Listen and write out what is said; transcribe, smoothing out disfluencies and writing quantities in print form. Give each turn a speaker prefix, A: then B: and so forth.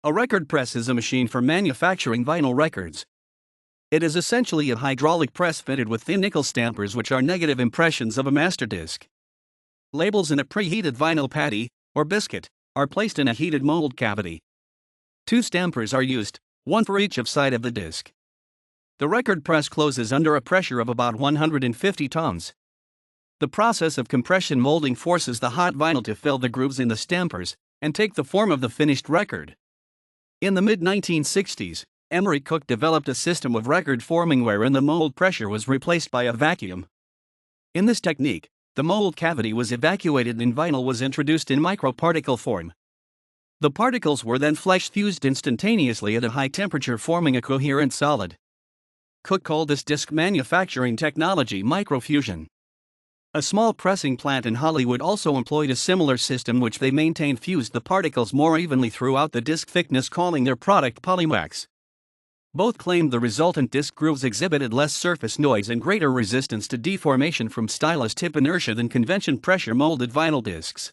A: A record press is a machine for manufacturing vinyl records. It is essentially a hydraulic press fitted with thin nickel stampers which are negative impressions of a master disc. Labels in a preheated vinyl patty, or biscuit, are placed in a heated mold cavity. 2 stampers are used, one for each side of the disc. The record press closes under a pressure of about 150 tons. The process of compression molding forces the hot vinyl to fill the grooves in the stampers and take the form of the finished record. In the mid-1960s, Emory Cook developed a system of record forming wherein the mold pressure was replaced by a vacuum. In this technique, the mold cavity was evacuated and vinyl was introduced in microparticle form. The particles were then flash-fused instantaneously at a high temperature, forming a coherent solid. Cook called this disc manufacturing technology microfusion. A small pressing plant in Hollywood also employed a similar system, which they maintained fused the particles more evenly throughout the disc thickness, calling their product polymax. Both claimed the resultant disc grooves exhibited less surface noise and greater resistance to deformation from stylus tip inertia than convention pressure molded vinyl discs.